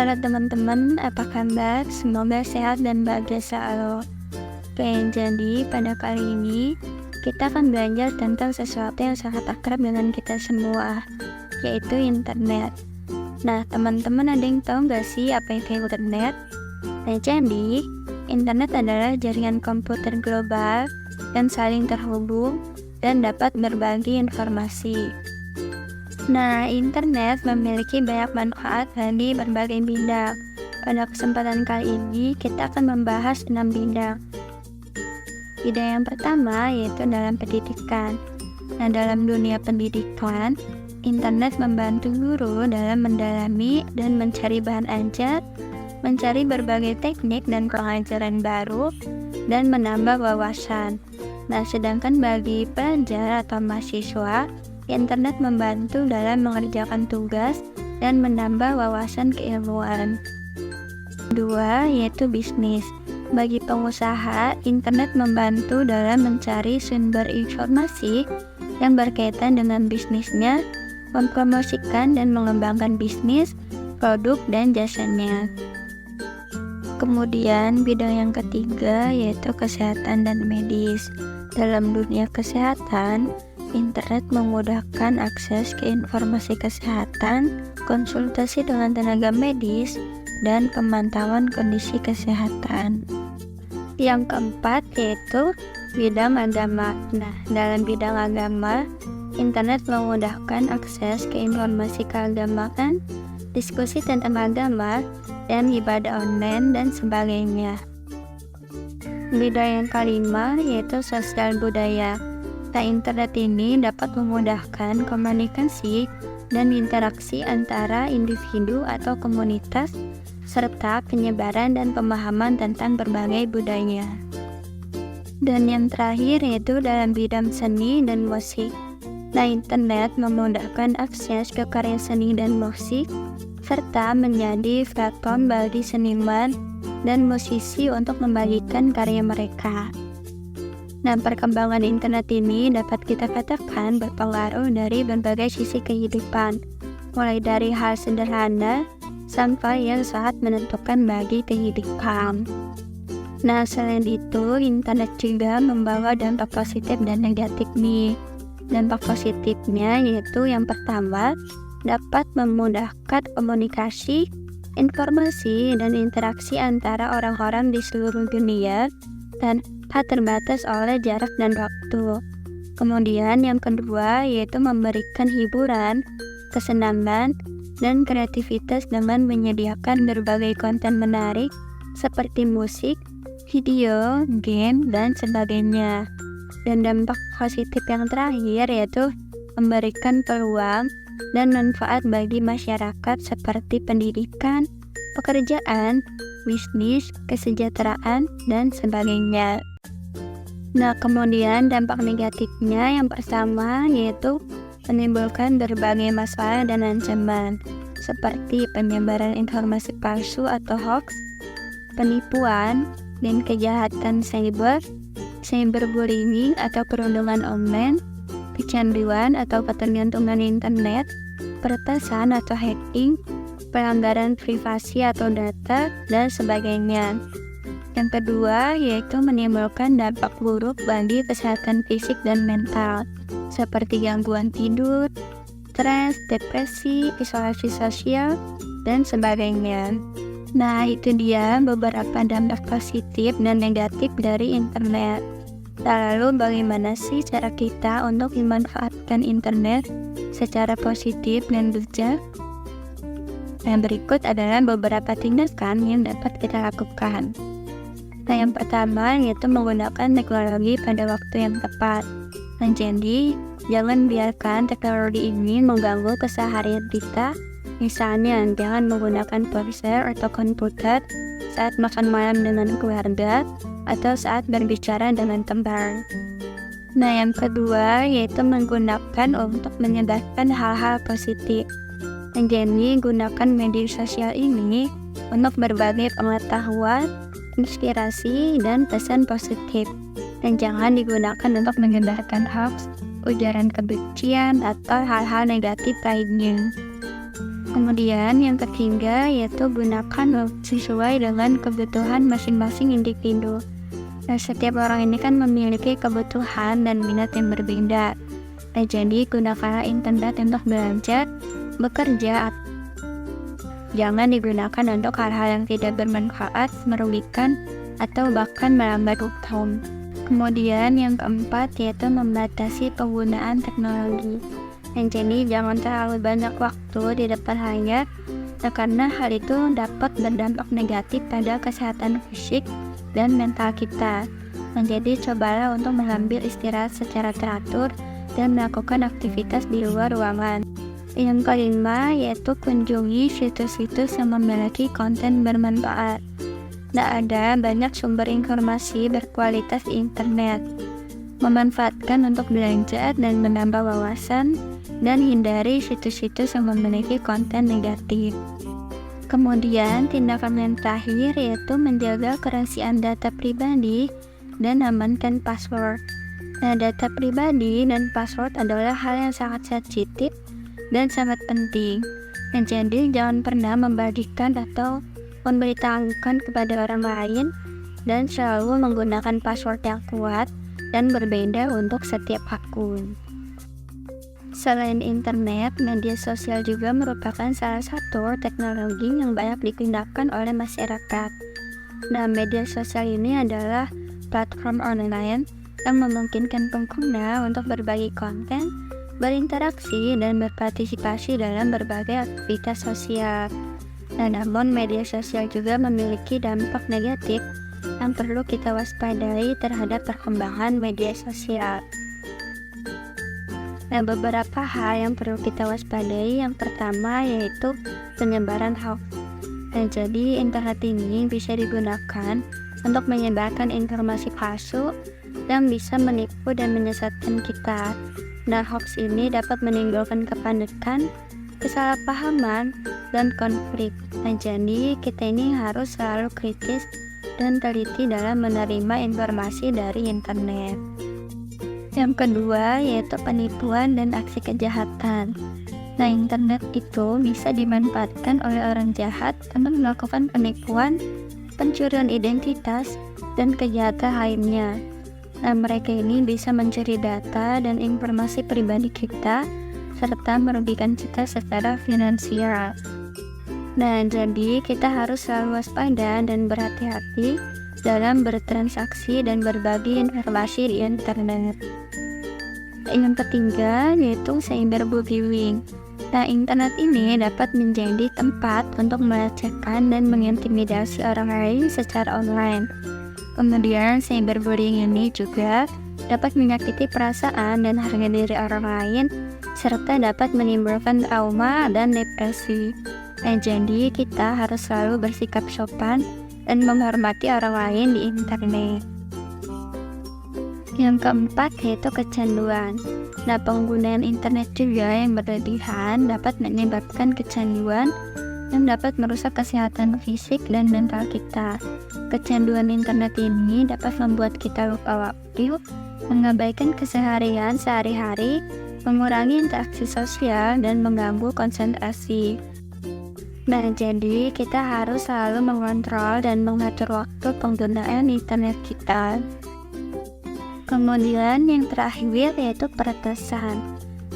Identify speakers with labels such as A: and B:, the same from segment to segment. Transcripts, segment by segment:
A: Halo teman-teman, apa kabar? Semoga sehat dan bahagia selalu. Oke, jadi pada kali ini kita akan belajar tentang sesuatu yang sangat akrab dengan kita semua, yaitu internet. Nah, teman-teman ada yang tahu nggak sih apa itu internet? Nah, jadi internet adalah jaringan komputer global yang saling terhubung dan dapat berbagi informasi. Nah, internet memiliki banyak manfaat bagi berbagai bidang. Pada kesempatan kali ini, kita akan membahas 6 bidang. Bidang yang pertama yaitu dalam pendidikan. Nah, dalam dunia pendidikan, internet membantu guru dalam mendalami dan mencari bahan ajar, mencari berbagai teknik dan pengajaran baru, dan menambah wawasan. Nah, sedangkan bagi pelajar atau mahasiswa, internet membantu dalam mengerjakan tugas dan menambah wawasan keilmuan. Kedua, yaitu bisnis. Bagi pengusaha, internet membantu dalam mencari sumber informasi yang berkaitan dengan bisnisnya, mempromosikan dan mengembangkan bisnis, produk, dan jasanya. Kemudian, bidang yang ketiga yaitu kesehatan dan medis. Dalam dunia kesehatan, internet memudahkan akses ke informasi kesehatan, konsultasi dengan tenaga medis, dan pemantauan kondisi kesehatan. Yang keempat yaitu bidang agama. Nah, dalam bidang agama, internet memudahkan akses ke informasi keagamaan, diskusi tentang agama, dan ibadah online, dan sebagainya. Bidang yang kelima yaitu sosial budaya. Nah, internet ini dapat memudahkan komunikasi dan interaksi antara individu atau komunitas, serta penyebaran dan pemahaman tentang berbagai budaya. Dan yang terakhir yaitu dalam bidang seni dan musik. Nah, internet memudahkan akses ke karya seni dan musik, serta menjadi platform bagi seniman dan musisi untuk membagikan karya mereka. Nah, perkembangan internet ini dapat kita katakan berpengaruh dari berbagai sisi kehidupan, mulai dari hal sederhana sampai yang sangat menentukan bagi kehidupan. Nah, selain itu, internet juga membawa dampak positif dan negatif nih. Dampak positifnya yaitu yang pertama, dapat memudahkan komunikasi, informasi, dan interaksi antara orang-orang di seluruh dunia dan terbatas oleh jarak dan waktu. Kemudian yang kedua yaitu memberikan hiburan, kesenangan, dan kreativitas dengan menyediakan berbagai konten menarik seperti musik, video, game, dan sebagainya. Dan dampak positif yang terakhir yaitu memberikan peluang dan manfaat bagi masyarakat seperti pendidikan, pekerjaan, bisnis, kesejahteraan, dan sebagainya. Nah, kemudian dampak negatifnya yang pertama yaitu menimbulkan berbagai masalah dan ancaman seperti penyebaran informasi palsu atau hoax, penipuan, dan kejahatan cyberbullying atau perundungan online, kecanduan atau ketergantungan internet, peretasan atau hacking, pelanggaran privasi atau data, dan sebagainya. Yang kedua yaitu menimbulkan dampak buruk bagi kesehatan fisik dan mental, seperti gangguan tidur, stres, depresi, isolasi sosial, dan sebagainya. Nah, itu dia beberapa dampak positif dan negatif dari internet. Lalu bagaimana sih cara kita untuk memanfaatkan internet secara positif dan bijak? Nah, berikut adalah beberapa tindakan yang dapat kita lakukan. Nah, yang pertama yaitu menggunakan teknologi pada waktu yang tepat. Nah, jadi jangan biarkan teknologi ini mengganggu keseharian kita. Misalnya, jangan menggunakan ponsel atau komputer saat makan malam dengan keluarga atau saat berbicara dengan teman. Nah, yang kedua yaitu menggunakan untuk menyebarkan hal-hal positif. Nah, jadi gunakan media sosial ini untuk berbagai pengetahuan, inspirasi, dan pesan positif, dan jangan digunakan untuk menyebarkan hoax, ujaran kebencian, atau hal-hal negatif lainnya. Kemudian yang ketiga yaitu gunakan sesuai dengan kebutuhan masing-masing individu. Nah, setiap orang ini kan memiliki kebutuhan dan minat yang berbeda. Nah, jadi gunakanlah internet untuk belajar, bekerja, jangan digunakan untuk hal-hal yang tidak bermanfaat, merugikan, atau bahkan melanggar hukum. Kemudian yang keempat yaitu membatasi penggunaan teknologi. Nah, jadi jangan terlalu banyak waktu di depan layar, karena hal itu dapat berdampak negatif pada kesehatan fisik dan mental kita. Jadi cobalah untuk mengambil istirahat secara teratur dan melakukan aktivitas di luar ruangan. Yang kelima yaitu kunjungi situs-situs yang memiliki konten bermanfaat. Ada banyak sumber informasi berkualitas di internet. Memanfaatkan untuk belajar dan menambah wawasan, dan hindari situs-situs yang memiliki konten negatif. Kemudian tindakan yang terakhir yaitu menjaga kerahasiaan data pribadi dan amankan password. Nah, data pribadi dan password adalah hal yang sangat sensitif dan sangat penting. Nah, jadi jangan pernah membagikan atau memberitahukan kepada orang lain, dan selalu menggunakan password yang kuat dan berbeda untuk setiap akun. Selain internet, media sosial juga merupakan salah satu teknologi yang banyak digunakan oleh masyarakat. Nah, media sosial ini adalah platform online yang memungkinkan pengguna untuk berbagi konten, berinteraksi, dan berpartisipasi dalam berbagai aktivitas sosial. Nah, namun media sosial juga memiliki dampak negatif yang perlu kita waspadai terhadap perkembangan media sosial. Nah, beberapa hal yang perlu kita waspadai, yang pertama yaitu penyebaran hoax. Nah, jadi internet ini bisa digunakan untuk menyebarkan informasi palsu yang bisa menipu dan menyesatkan kita. Nah, hoax ini dapat menimbulkan kepanikan, kesalahpahaman, dan konflik. Nah, jadi kita ini harus selalu kritis dan teliti dalam menerima informasi dari internet. Yang kedua yaitu penipuan dan aksi kejahatan. Nah, internet itu bisa dimanfaatkan oleh orang jahat untuk melakukan penipuan, pencurian identitas, dan kejahatan lainnya. Nah, mereka ini bisa mencuri data dan informasi pribadi kita, serta merugikan kita secara finansial. Nah, jadi kita harus selalu waspada dan berhati-hati dalam bertransaksi dan berbagi informasi di internet. Yang ketiga yaitu cyberbullying. Nah, internet ini dapat menjadi tempat untuk melecehkan dan mengintimidasi orang lain secara online. Kemudian cyberbullying ini juga dapat menyakiti perasaan dan harga diri orang lain, serta dapat menimbulkan trauma dan depresi. Nah, jadi kita harus selalu bersikap sopan dan menghormati orang lain di internet. Yang keempat yaitu kecanduan. Nah, penggunaan internet juga yang berlebihan dapat menyebabkan kecanduan yang dapat merusak kesehatan fisik dan mental kita. Kecanduan internet ini dapat membuat kita lupa waktu, mengabaikan keseharian sehari-hari, mengurangi interaksi sosial, dan mengganggu konsentrasi. Nah, jadi kita harus selalu mengontrol dan mengatur waktu penggunaan internet kita. Kemudian yang terakhir yaitu peretasan.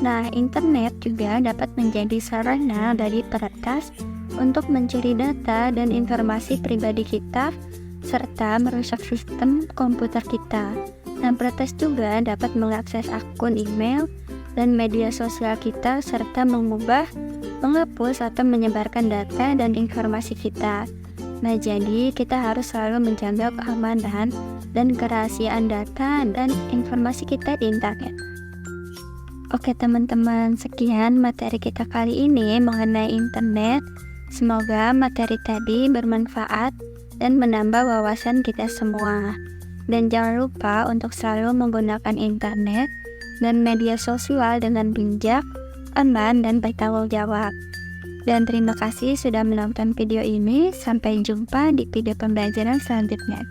A: Nah, internet juga dapat menjadi sarana dari peretas untuk mencuri data dan informasi pribadi kita, serta merusak sistem komputer kita. Nah, peretas juga dapat mengakses akun email dan media sosial kita, serta mengubah, menghapus, atau menyebarkan data dan informasi kita. Nah, jadi kita harus selalu menjaga keamanan dan kerahasiaan data dan informasi kita di internet. Oke teman-teman, sekian materi kita kali ini mengenai internet. Semoga materi tadi bermanfaat dan menambah wawasan kita semua. Dan jangan lupa untuk selalu menggunakan internet dan media sosial dengan bijak, aman, dan bertanggung jawab. Dan terima kasih sudah menonton video ini. Sampai jumpa di video pembelajaran selanjutnya.